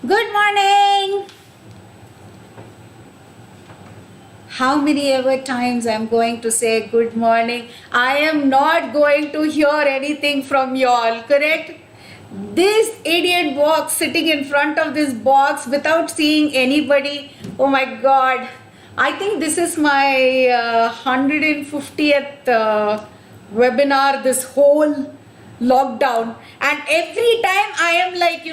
Good morning. How many ever times I'm going to say good morning? I am not going to hear anything from y'all, correct? This idiot box sitting in front of this box without seeing anybody. Oh my god. I think this is my 150th webinar this whole lockdown, and every time I am like,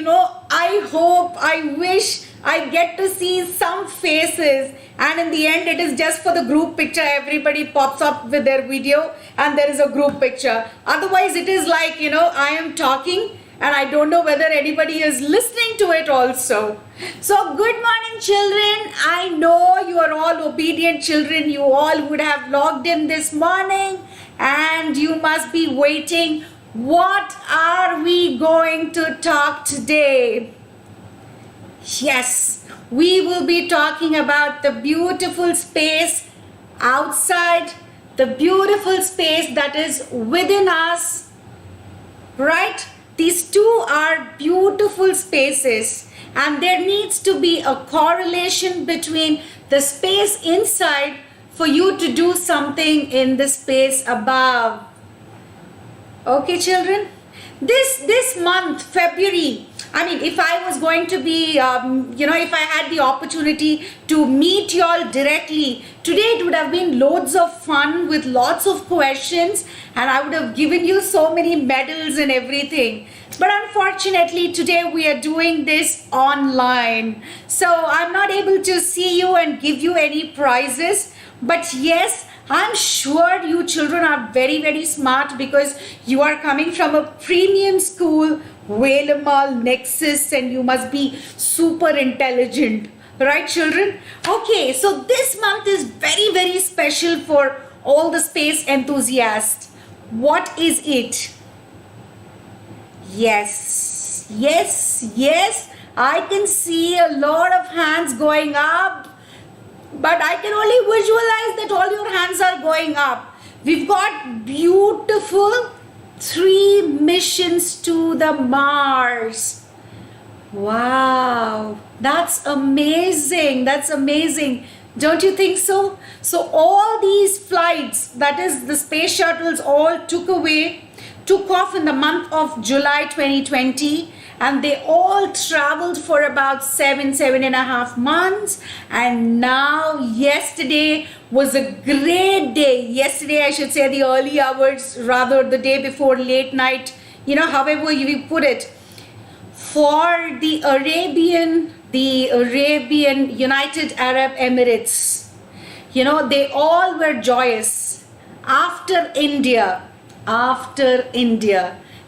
I hope, I wish I get to see some faces, and in the end it is just for the group picture. Everybody pops up with their video and there is a group picture. Otherwise it is like, I am talking and I don't know whether anybody is listening to it also. So good morning children. I know you are all obedient children. You all would have logged in this morning and you must be waiting. What are we going to talk today? Yes, we will be talking about the beautiful space outside, the beautiful space that is within us, right? These two are beautiful spaces, and there needs to be a correlation between the space inside for you to do something in the space above. Okay, children, this month, February, I mean, if I was going to be, if I had the opportunity to meet y'all directly, today it would have been loads of fun with lots of questions, and I would have given you so many medals and everything. But unfortunately, today we are doing this online. So I'm not able to see you and give you any prizes. But yes, I'm sure you children are very, very smart because you are coming from a premium school, Velamal Nexus, and you must be super intelligent. Right, children? Okay, so this month is very, very special for all the space enthusiasts. What is it? Yes, yes, yes. I can see a lot of hands going up. But I can only visualize that all your hands are going up. We've got beautiful 3 missions to the Mars. Wow, that's amazing. That's amazing. Don't you think so? So all these flights, that is the space shuttles, all took off in the month of July 2020. And they all traveled for about 7.5 months. And now yesterday was a great day. Yesterday, I should say the early hours, rather the day before late night, however you put it, for the Arabian United Arab Emirates. They all were joyous. After India.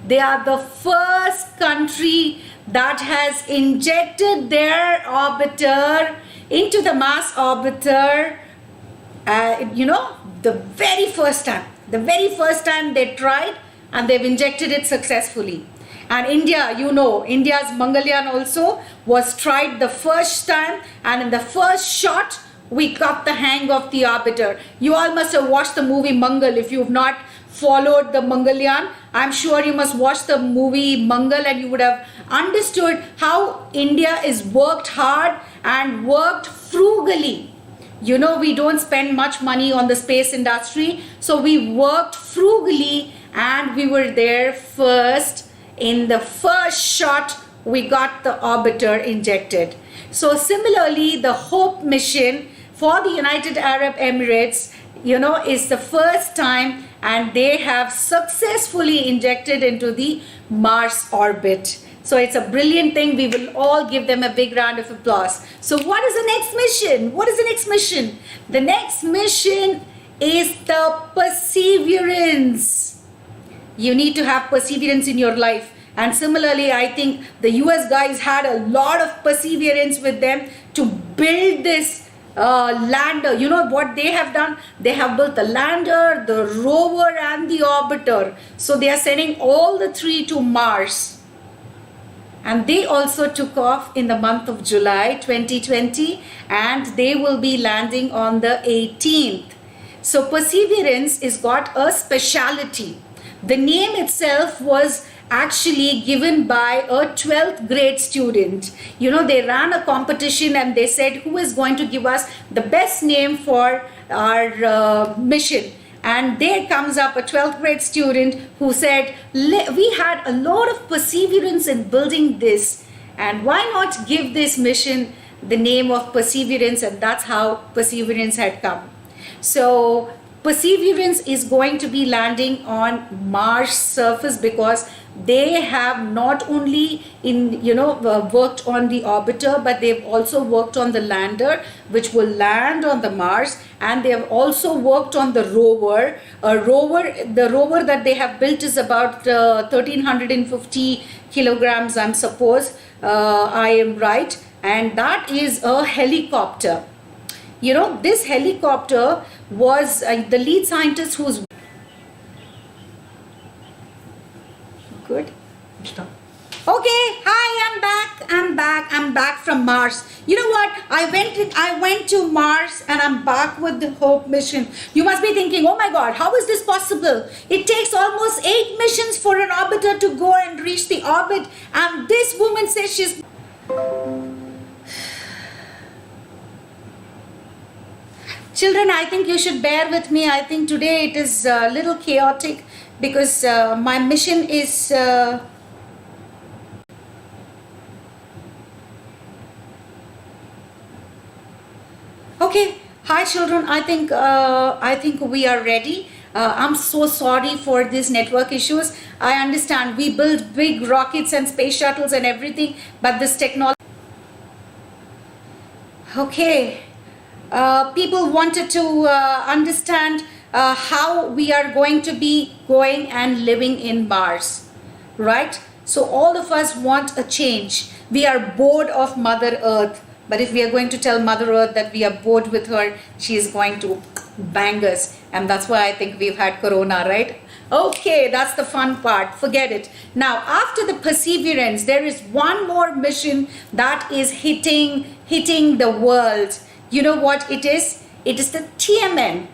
They are the first country that has injected their orbiter into the Mars orbiter, the very first time. The very first time they tried and they've injected it successfully. And India, India's Mangalyaan also was tried the first time, and in the first shot, we got the hang of the orbiter. You all must have watched the movie Mangal. If you've not followed the Mangalyaan, I'm sure you must watch the movie Mangal and you would have understood how India is worked hard and worked frugally. We don't spend much money on the space industry, so we worked frugally and we were there first. In the first shot, we got the orbiter injected. So similarly, the HOPE mission for the United Arab Emirates, is the first time, and they have successfully injected into the Mars orbit. So it's a brilliant thing. We will all give them a big round of applause. So what is the next mission? What is the next mission? The next mission is the perseverance. You need to have perseverance in your life. And similarly, I think the US guys had a lot of perseverance with them to build this lander. You know what they have done? They have built the lander, the rover, and the orbiter. So they are sending all the 3 to Mars. And they also took off in the month of July 2020, and they will be landing on the 18th. So Perseverance is got a speciality. The name itself was actually given by a 12th grade student. You know, they ran a competition and they said who is going to give us the best name for our mission. And there comes up a 12th grade student who said, we had a lot of perseverance in building this, and why not give this mission the name of Perseverance? And that's how Perseverance had come. So Perseverance is going to be landing on Mars surface, because they have not only worked on the orbiter, but they've also worked on the lander, which will land on the Mars, and they have also worked on the rover. The rover that they have built is about 1350 kilograms, I'm suppose I am right, and that is a helicopter. You know, this helicopter was the lead scientist who's good. Okay, hi, I'm back from Mars. You know what? I went to Mars and I'm back with the Hope mission. You must be thinking, oh my God, how is this possible? It takes almost 8 missions for an orbiter to go and reach the orbit, and this woman says she's... Children, I think you should bear with me. I think today it is a little chaotic because my mission is... Okay, hi children, I think we are ready. I'm so sorry for these network issues. I understand we build big rockets and space shuttles and everything, but this technology... Okay. People wanted to understand how we are going to be going and living in Mars, right? So all of us want a change. We are bored of Mother Earth, but if we are going to tell Mother Earth that we are bored with her, she is going to bang us, and that's why I think we've had Corona, right? Okay, that's the fun part. Forget it. Now, after the Perseverance, there is one more mission that is hitting the world. You know what it is? It is the TMN.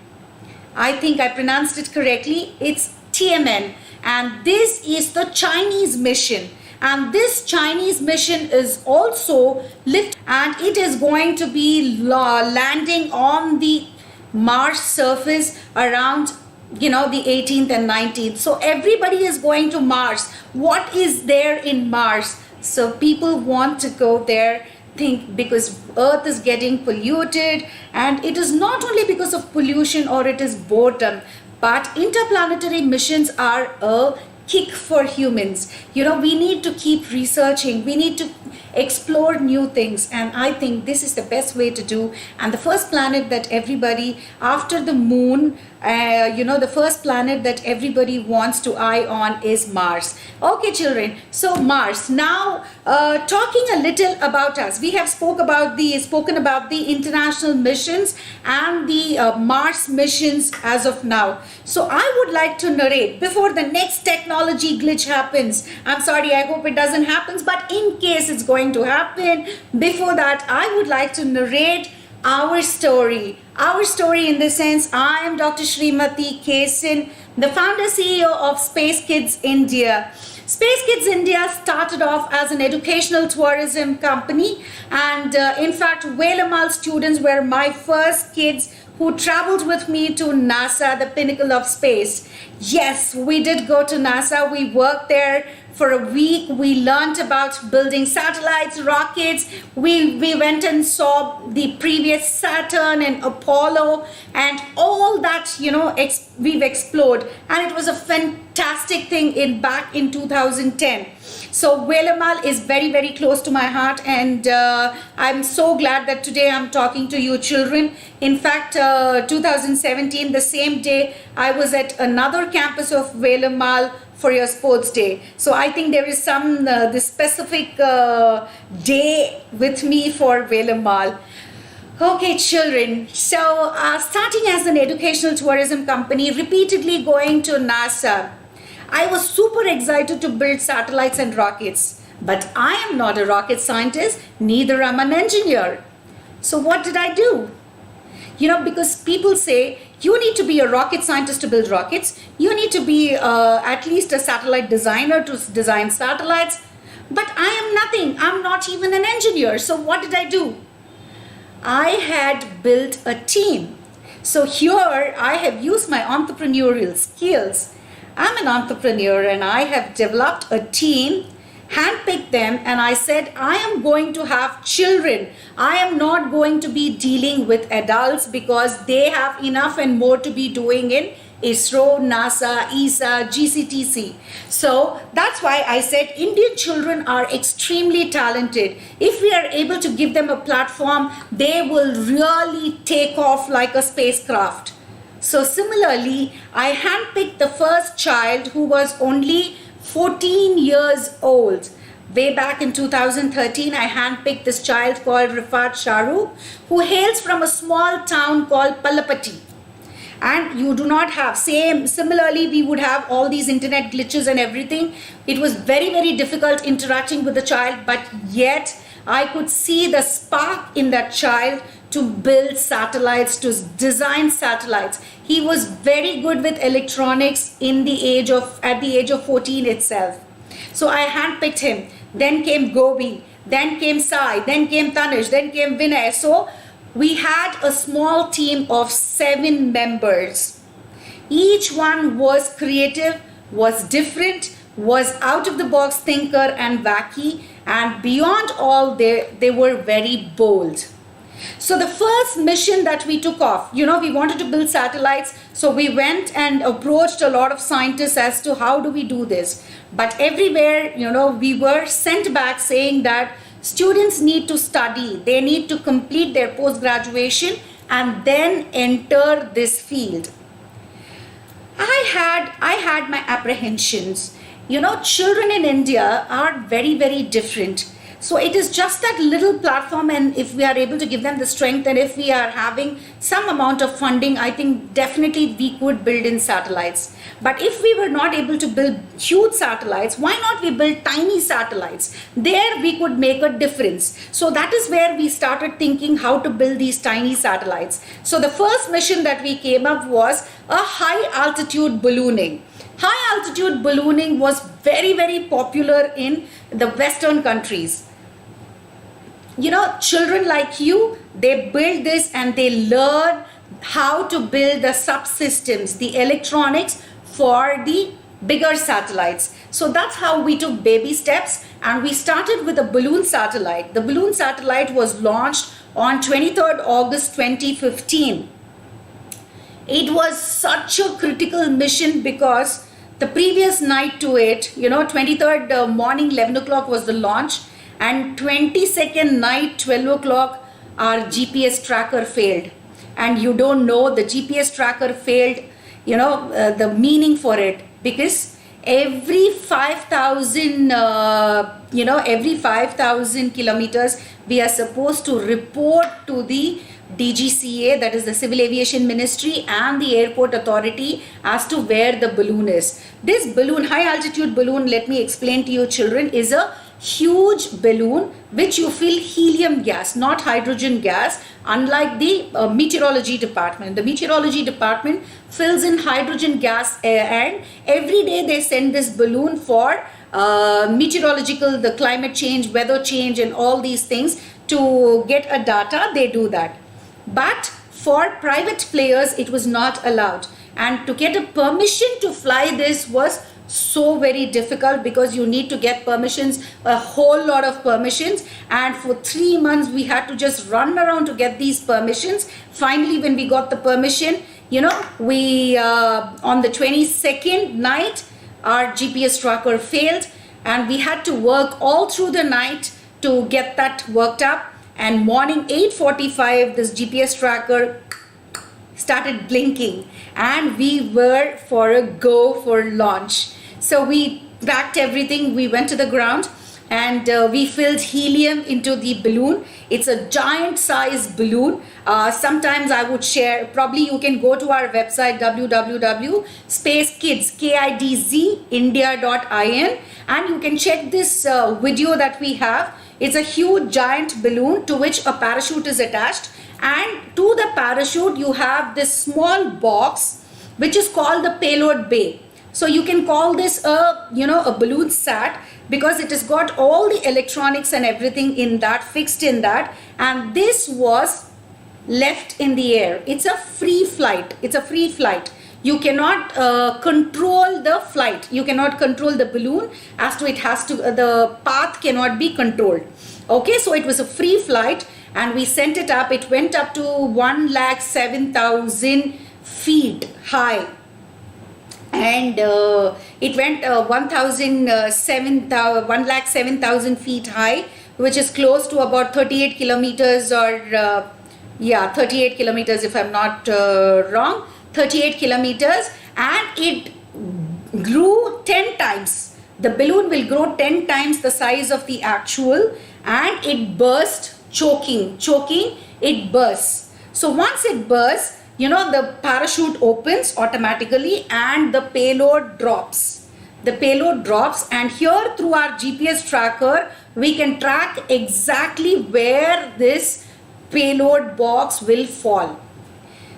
I think I pronounced it correctly. It's TMN. And this is the Chinese mission. And this Chinese mission is also lifted, and it is going to be landing on the Mars surface around, the 18th and 19th. So everybody is going to Mars. What is there in Mars? So people want to go there, because Earth is getting polluted, and it is not only because of pollution or it is boredom, but interplanetary missions are a kick for humans. We need to keep researching, we need to explore new things, and I think this is the best way to do. And the first planet that everybody, after the moon, the first planet that everybody wants to eye on is Mars. Okay children, so Mars. Now talking a little about us, we have spoken about the international missions and the Mars missions as of now. So I would like to narrate before the next technology glitch happens. I'm sorry, I hope it doesn't happen, but in case it's going to happen, before that I would like to narrate our story in the sense, I am Dr. SRIMATHY KESAN, the founder CEO of SPACEKIDZ India. SPACEKIDZ India started off as an educational tourism company, and in fact Velamal students were my first kids who traveled with me to NASA, the pinnacle of space. Yes, we did go to NASA. We worked there for a week. We learned about building satellites, rockets. We went and saw the previous Saturn and Apollo and all that, we've explored. And it was a fantastic thing back in 2010. So Velamal is very, very close to my heart, and I'm so glad that today I'm talking to you children. In fact, 2017, the same day, I was at another campus of Velamal for your sports day. So I think there is this specific day with me for Velamal. Okay children, so starting as an educational tourism company, repeatedly going to NASA, I was super excited to build satellites and rockets, but I am not a rocket scientist, neither am an engineer. So what did I do? Because people say, You need to be a rocket scientist to build rockets. You need to be at least a satellite designer to design satellites. But I am nothing. I'm not even an engineer. So what did I do? I had built a team. So here I have used my entrepreneurial skills. I'm an entrepreneur and I have developed a team, handpicked them, and I said, I am going to have children. I am not going to be dealing with adults because they have enough and more to be doing in ISRO, NASA, ESA, GCTC. So that's why I said Indian children are extremely talented. If we are able to give them a platform, they will really take off like a spacecraft. So similarly, I handpicked the first child who was only 14 years old. Way back in 2013, I handpicked this child called Rifat Sharu, who hails from a small town called Palapati. And you do not have similarly we would have all these internet glitches and everything. It was very, very difficult interacting with the child, but yet I could see the spark in that child to build satellites, to design satellites. He was very good with electronics at the age of 14 itself. So I handpicked him. Then came Gobi, then came Sai, then came Tanish, then came Vinay. So we had a small team of 7 members. Each one was creative, was different, was out of the box thinker and wacky, and beyond all, they were very bold. So the first mission that we took off, we wanted to build satellites. So we went and approached a lot of scientists as to how do we do this. But everywhere, we were sent back saying that students need to study. They need to complete their post-graduation and then enter this field. I had my apprehensions. Children in India are very, very different. So it is just that little platform, and if we are able to give them the strength and if we are having some amount of funding, I think definitely we could build in satellites. But if we were not able to build huge satellites, why not we build tiny satellites? There we could make a difference. So that is where we started thinking how to build these tiny satellites. So the first mission that we came up was a high altitude ballooning. High altitude ballooning was very, very popular in the Western countries. Children like you, they build this and they learn how to build the subsystems, the electronics for the bigger satellites. So that's how we took baby steps, and we started with a balloon satellite. The balloon satellite was launched on 23rd August 2015. It was such a critical mission because the previous night to it, 23rd morning 11 o'clock was the launch, and 22nd night 12 o'clock our GPS tracker failed. And you don't know the GPS tracker failed, the meaning for it, because every 5,000 kilometers we are supposed to report to the DGCA, that is the Civil Aviation Ministry, and the Airport Authority as to where the balloon is. This balloon, high altitude balloon, let me explain to you children, is a huge balloon which you fill helium gas, not hydrogen gas, unlike the meteorology department. The meteorology department fills in hydrogen gas, and every day they send this balloon for meteorological, the climate change, weather change and all these things to get a data. They do that. But for private players it was not allowed, and to get a permission to fly this was so very difficult because you need to get permissions, a whole lot of permissions, and for 3 months we had to just run around to get these permissions. Finally, when we got the permission, we on the 22nd night our GPS tracker failed, and we had to work all through the night to get that worked up. And morning 8:45 this GPS tracker started blinking, and we were for a go for launch. So we packed everything, we went to the ground, and we filled helium into the balloon. It's a giant size balloon. Sometimes I would share, probably you can go to our website www.spacekidz.india.in, and you can check this video that we have. It's a huge giant balloon to which a parachute is attached, and to the parachute you have this small box which is called the payload bay. So you can call this a balloon sat, because it has got all the electronics and everything in that, fixed in that, and this was left in the air. It's a free flight. You cannot control the flight. You cannot control the balloon as to it has to, the path cannot be controlled. Okay, so it was a free flight and we sent it up. It went up to 107,000 feet high. And it went 107,000 feet high, which is close to about 38 kilometers or 38 kilometers if I'm not wrong, 38 kilometers, and it grew 10 times. The balloon will grow 10 times the size of the actual, and it burst, choking, it bursts. So once it bursts, the parachute opens automatically and the payload drops. And here through our GPS tracker, we can track exactly where this payload box will fall.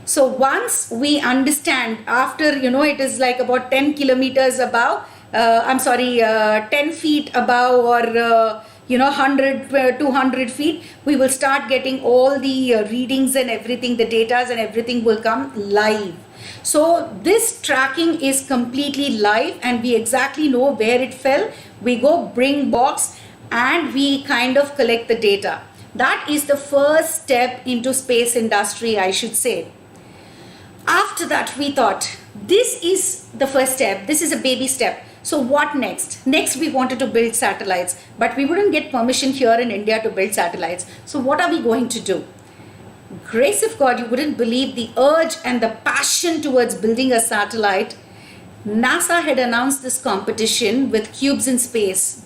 So once we understand, after, it is like about 10 kilometers above, 10 feet above, or 100, 200 feet, we will start getting all the readings and everything, the data and everything will come live. So this tracking is completely live and we exactly know where it fell. We go bring box and we kind of collect the data. That is the first step into space industry, I should say. After that, we thought, this is the first step. This is a baby step. So what next? Next, we wanted to build satellites, but we wouldn't get permission here in India to build satellites. So what are we going to do? Grace of God, you wouldn't believe the urge and the passion towards building a satellite. NASA had announced this competition with cubes in space.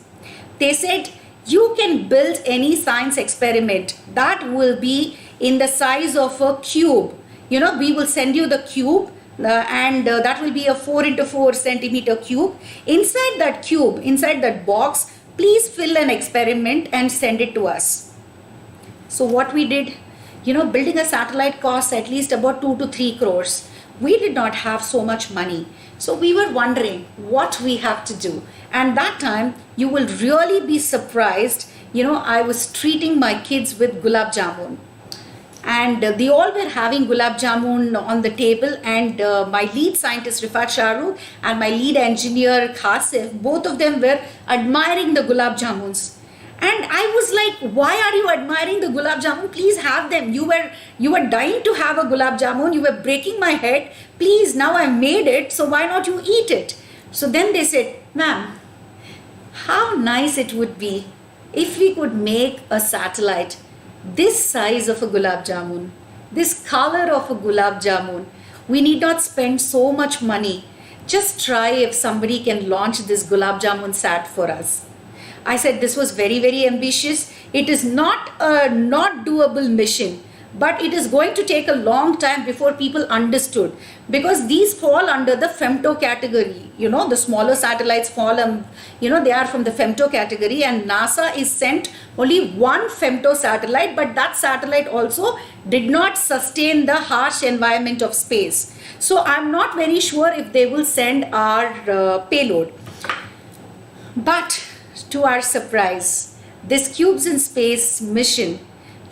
They said, you can build any science experiment that will be in the size of a cube. We will send you the cube. That will be a 4 into 4 centimeter cube. Inside that cube, inside that box, please fill an experiment and send it to us. So what we did, building a satellite costs at least about 2 to 3 crores. We did not have so much money. So we were wondering what we have to do. And that time, you will really be surprised. I was treating my kids with gulab jamun. And they all were having gulab jamun on the table, and my lead scientist Rifat Shahrukh and my lead engineer Khasif, both of them were admiring the gulab jamuns. And I was like, why are you admiring the gulab jamun? Please have them. You were dying to have a gulab jamun. You were breaking my head. Please, now I made it, so why not you eat it? So then they said, ma'am, how nice it would be if we could make a satellite this size of a gulab jamun, this color of a gulab jamun. We need not spend so much money. Just try if somebody can launch this gulab jamun sat for us. I said this was very, very ambitious. It is not a not doable mission, but it is going to take a long time before people understood, because these fall under the femto category. The smaller satellites fall, they are from the femto category, and NASA is sent only one femto satellite, but that satellite also did not sustain the harsh environment of space. So I'm not very sure if they will send our payload. But to our surprise, this Cubes in Space mission,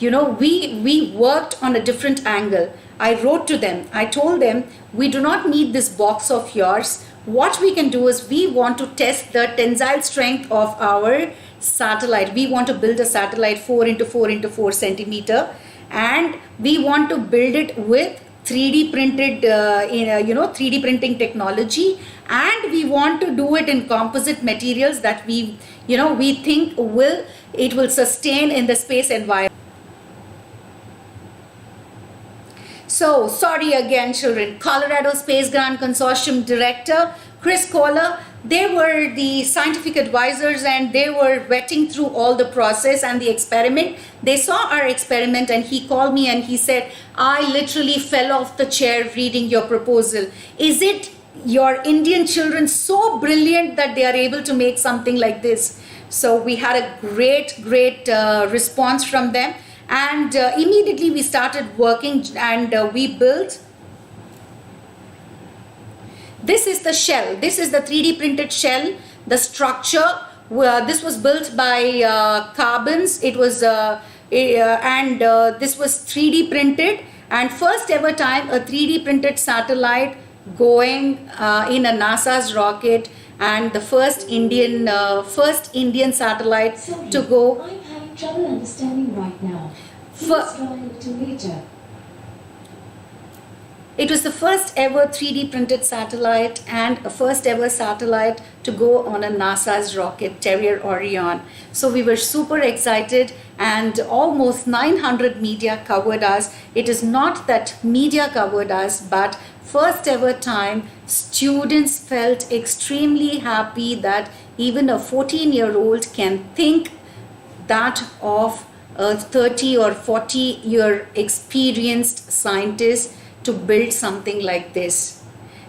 we worked on a different angle. I wrote to them. I told them, we do not need this box of yours. What we can do is we want to test the tensile strength of our satellite. We want to build a satellite 4 into 4 into 4 centimeter, and we want to build it with 3D printed, 3D printing technology, and we want to do it in composite materials that we think it will sustain in the space environment. So, sorry again, children. Colorado Space Grant Consortium Director Chris Kohler, they were the scientific advisors and they were vetting through all the process and the experiment. They saw our experiment and he called me and he said, I literally fell off the chair reading your proposal. Is it your Indian children so brilliant that they are able to make something like this? So we had a great response from them, and immediately we started working, and we built. This is the shell. This is the 3D printed shell. The structure. This was built by carbons. It was this was 3D printed, and first ever time a 3D printed satellite going in a NASA's rocket, and the first Indian satellite to go. I'm having trouble understanding right now. Please try a little later. It was the first ever 3D printed satellite and a first ever satellite to go on a NASA's rocket, Terrier Orion. So we were super excited, and almost 900 media covered us. It is not that media covered us, but first ever time students felt extremely happy that even a 14-year-old can think that of a 30 or 40-year experienced scientist to build something like this.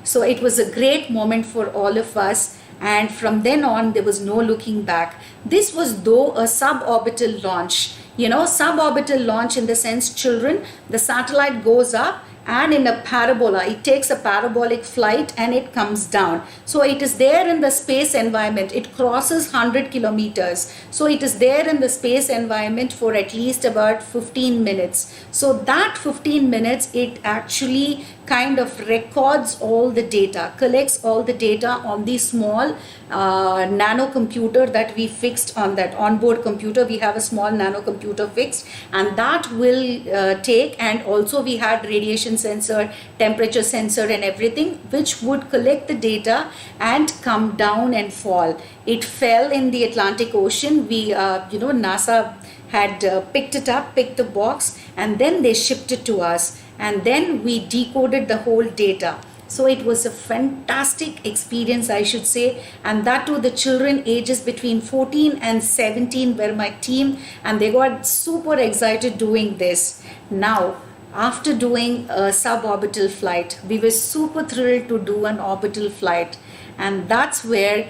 So it was a great moment for all of us, and from then on there was no looking back. This was though a suborbital launch. Suborbital launch in the sense, children, the satellite goes up and in a parabola, it takes a parabolic flight and it comes down. So it is there in the space environment. It crosses 100 kilometers. So it is there in the space environment for at least about 15 minutes. So that 15 minutes, it actually kind of records all the data, collects all the data on the small nano computer that we fixed on that onboard computer. We have a small nano computer fixed, and that will take, and also we had radiation sensor, temperature sensor and everything, which would collect the data and come down and fall. It fell in the Atlantic Ocean. We NASA had picked the box, and then they shipped it to us, and then we decoded the whole data. So it was a fantastic experience, I should say, and that too the children ages between 14 and 17 were my team, and they got super excited doing this. Now, after doing a suborbital flight, we were super thrilled to do an orbital flight, and that's where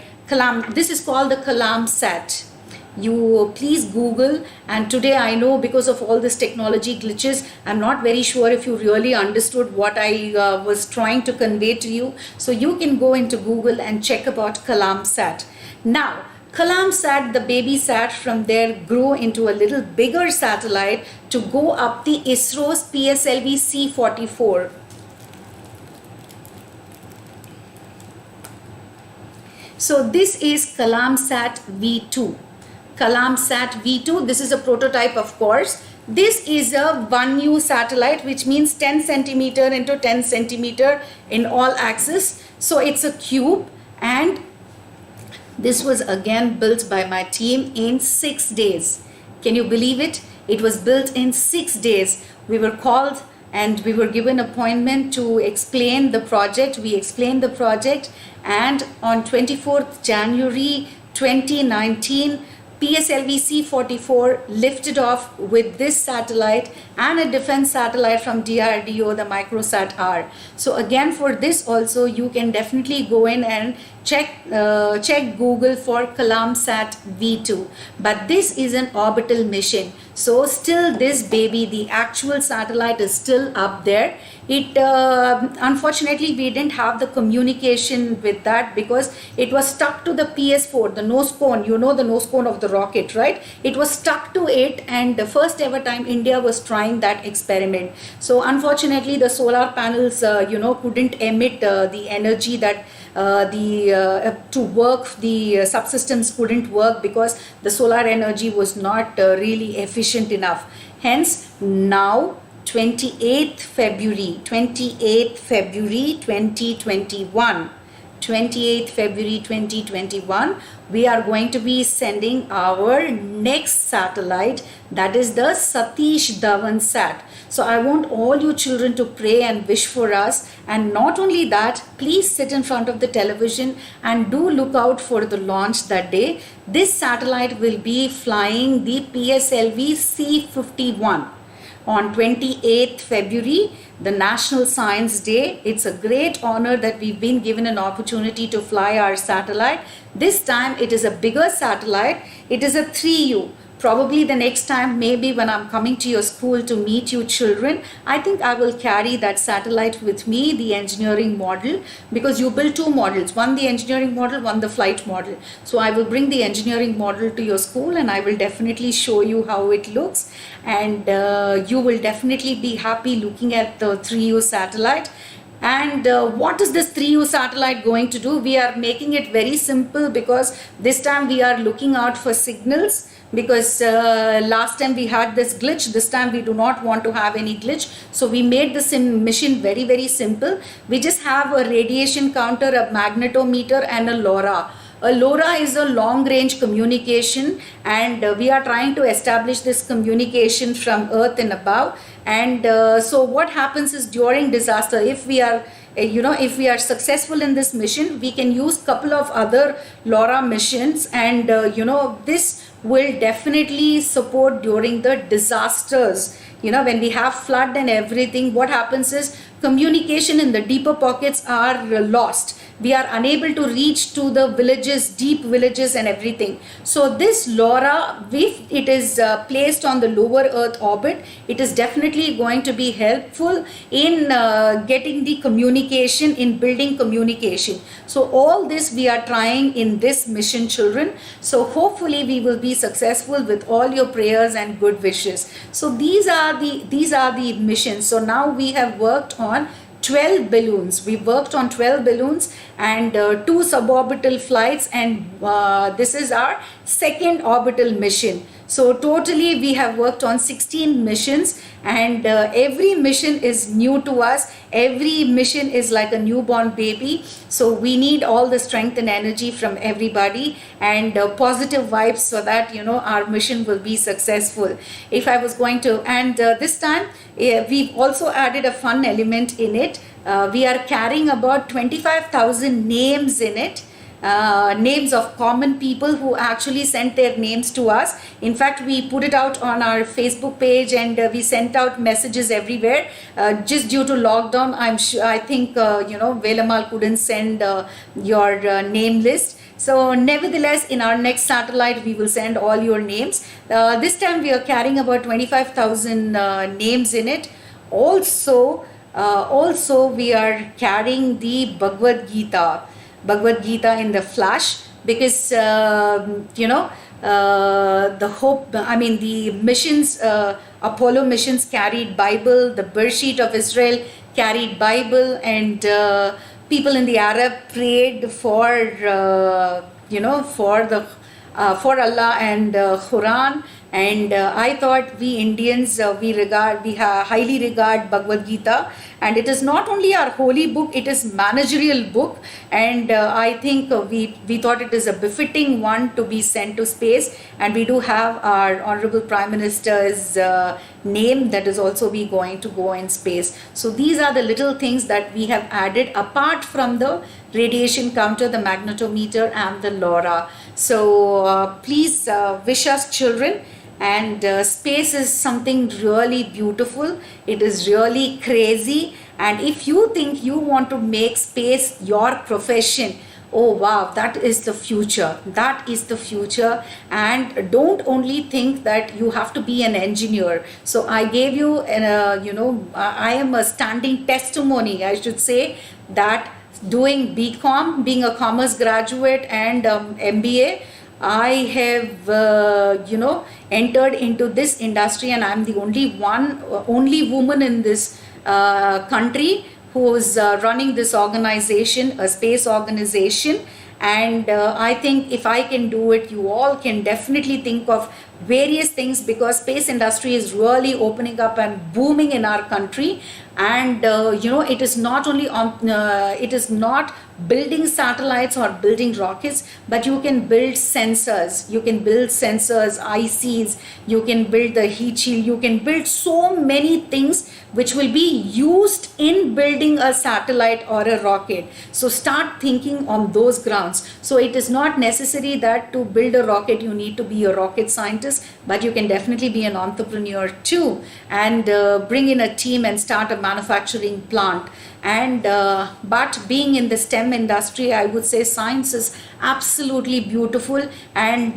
this is called the KESAN. You please Google, and today I know because of all this technology glitches, I'm not very sure if you really understood what I was trying to convey to you. So you can go into Google and check about KESAN. Now, KESAN, the baby sat, from there grew into a little bigger satellite to go up the ISRO's PSLV C-44. So this is KESAN V2. KESAN V2, this is a prototype, of course. This is a 1U satellite, which means 10 centimeter into 10 centimeter in all axis. So it's a cube, and this was again built by my team in 6 days. Can you believe it? It was built in 6 days. We were called and we were given appointment to explain the project. We explained the project, and on 24th January 2019, PSLV C-44 lifted off with this satellite and a defense satellite from DRDO, the Microsat R. So again, for this also you can definitely go in and check Google for KESAN V2. But this is an orbital mission. So still this baby, the actual satellite, is still up there. It unfortunately we didn't have the communication with that because it was stuck to the PS4, the nose cone, the nose cone of the rocket, right? It was stuck to it, and the first ever time India was trying that experiment. So unfortunately the solar panels couldn't emit the energy that to work, the subsystems couldn't work because the solar energy was not really efficient enough. Hence now 28th February 2021, 28th February 2021, we are going to be sending our next satellite, that is the Satish Dhawan Sat. So I want all you children to pray and wish for us. And not only that, please sit in front of the television and do look out for the launch that day. This satellite will be flying the PSLV C-51 on 28th February, the National Science Day. It's a great honor that we've been given an opportunity to fly our satellite. This time it is a bigger satellite. It is a 3U. Probably the next time, maybe when I'm coming to your school to meet you children, I think I will carry that satellite with me, the engineering model, because you build two models, one the engineering model, one the flight model. So I will bring the engineering model to your school and I will definitely show you how it looks, and you will definitely be happy looking at the 3U satellite. And what is this 3U satellite going to do? We are making it very simple, because this time we are looking out for signals, because last time we had this glitch. This time we do not want to have any glitch, so we made this mission very simple. We just have a radiation counter, a magnetometer and a LoRa. A LoRa is a long range communication, and we are trying to establish this communication from Earth and above. And so what happens is, during disaster, if we are if we are successful in this mission, we can use couple of other LoRa missions, and this will definitely support during the disasters. When we have flood and everything, what happens is communication in the deeper pockets are lost. We are unable to reach to the villages, deep villages and everything. So this LoRa, if it is placed on the lower Earth orbit, it is definitely going to be helpful in getting the communication, in building communication. So all this we are trying in this mission, children. So hopefully we will be successful with all your prayers and good wishes. So these are the missions. So now we have worked on 12 balloons. We worked on 12 balloons and 2 suborbital flights, and this is our second orbital mission. So totally we have worked on 16 missions, and every mission is new to us. Every mission is like a newborn baby. So we need all the strength and energy from everybody, and positive vibes, so that our mission will be successful. If I was going to, and this time we've also added a fun element in it. We are carrying about 25,000 names in it. Names of common people who actually sent their names to us. In fact, we put it out on our Facebook page, and we sent out messages everywhere. Just due to lockdown, I think Velamal couldn't send your name list. So nevertheless, in our next satellite, we will send all your names. This time we are carrying about 25,000 names in it. Also we are carrying the Bhagavad Gita in the flash, because the missions, Apollo missions carried Bible, the Bereshit of Israel carried Bible, and people in the Arab prayed for Allah and Quran. And I thought we Indians, we highly regard Bhagavad Gita, and it is not only our holy book, it is managerial book, and I think we thought it is a befitting one to be sent to space. And we do have our Honorable Prime Minister's name that is also going to go in space. So these are the little things that we have added apart from the radiation counter, the magnetometer and the LoRa. So please wish us, children. And space is something really beautiful. It is really crazy. And if you think you want to make space your profession, oh wow, that is the future. That is the future. And don't only think that you have to be an engineer. So I gave you, I am a standing testimony, I should say, that doing BCom, being a commerce graduate, and MBA, I have entered into this industry, and I'm the only woman in this country who is running this organization, a space organization. And I think if I can do it, you all can definitely think of various things, because space industry is really opening up and booming in our country. And it is not only on it is not building satellites or building rockets, but you can build sensors, ICs, you can build the heat shield, you can build so many things which will be used in building a satellite or a rocket. So start thinking on those grounds. So it is not necessary that to build a rocket you need to be a rocket scientist, but you can definitely be an entrepreneur too, and bring in a team and start a manufacturing plant. And but being in the STEM industry, I would say science is absolutely beautiful, and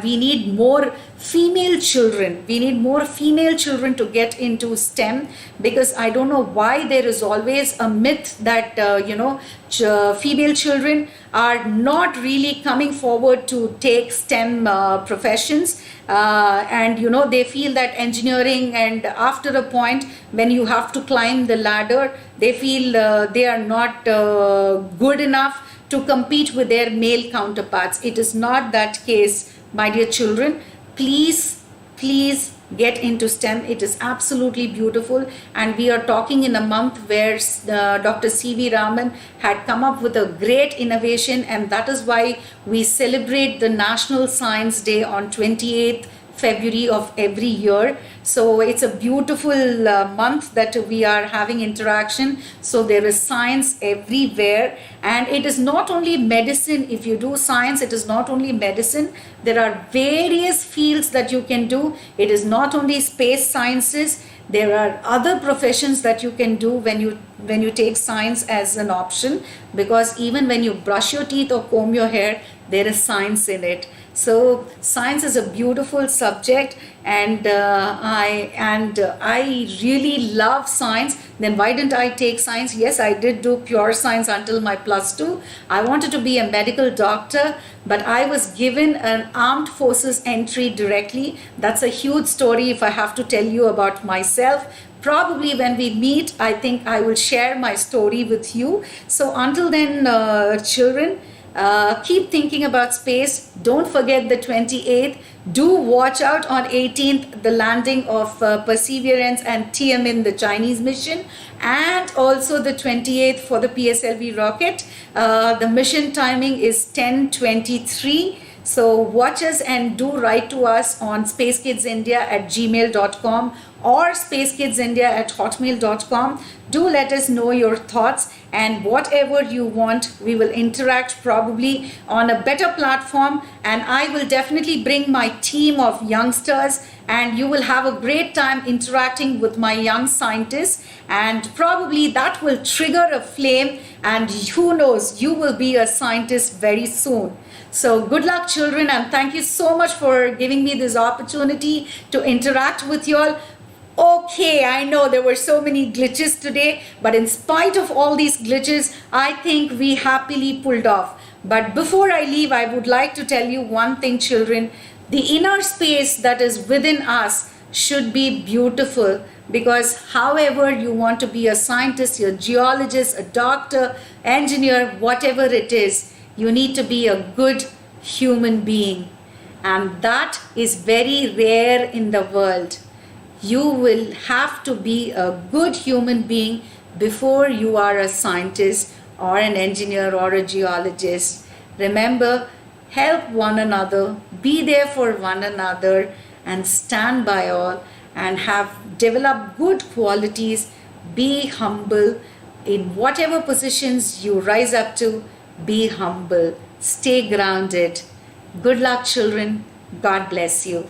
we need more female children. We need more female children to get into STEM, because I don't know why there is always a myth that female children are not really coming forward to take STEM professions, and they feel that engineering, and after a point when you have to climb the ladder, they feel they are not good enough to compete with their male counterparts. It is not that case, my dear children. Please get into STEM. It is absolutely beautiful, and we are talking in a month where Dr. C.V. Raman had come up with a great innovation, and that is why we celebrate the National Science Day on 28th February of every year. So it's a beautiful month that we are having interaction. So there is science everywhere, and it is not only medicine. If you do science, it is not only medicine. There are various fields that you can do. It is not only space sciences. There are other professions that you can do when you take science as an option, because even when you brush your teeth or comb your hair, there is science in it. So science is a beautiful subject, and I really love science. Then why didn't I take science? Yes, I did do pure science until my +2. I wanted to be a medical doctor, but I was given an armed forces entry directly. That's a huge story if I have to tell you about myself. Probably when we meet, I think I will share my story with you. So until then, children, keep thinking about space. Don't forget the 28th. Do watch out on 18th, the landing of Perseverance and Tianmin, the Chinese mission, and also the 28th for the PSLV rocket. The mission timing is 10:23. So watch us and do write to us on spacekidsindia@gmail.com or spacekidsindia@hotmail.com. Do let us know your thoughts, and whatever you want, we will interact probably on a better platform, and I will definitely bring my team of youngsters, and you will have a great time interacting with my young scientists, and probably that will trigger a flame, and who knows, you will be a scientist very soon. So good luck, children, and thank you so much for giving me this opportunity to interact with you all. Okay, I know there were so many glitches today, but in spite of all these glitches, I think we happily pulled off. But before I leave, I would like to tell you one thing, children. The inner space that is within us should be beautiful, because however you want to be a scientist, a geologist, a doctor, engineer, whatever it is, you need to be a good human being. And that is very rare in the world. You will have to be a good human being before you are a scientist or an engineer or a geologist. Remember, help one another, be there for one another, and stand by all, and have developed good qualities. Be humble in whatever positions you rise up to. Be humble, stay grounded. Good luck, children. God bless you.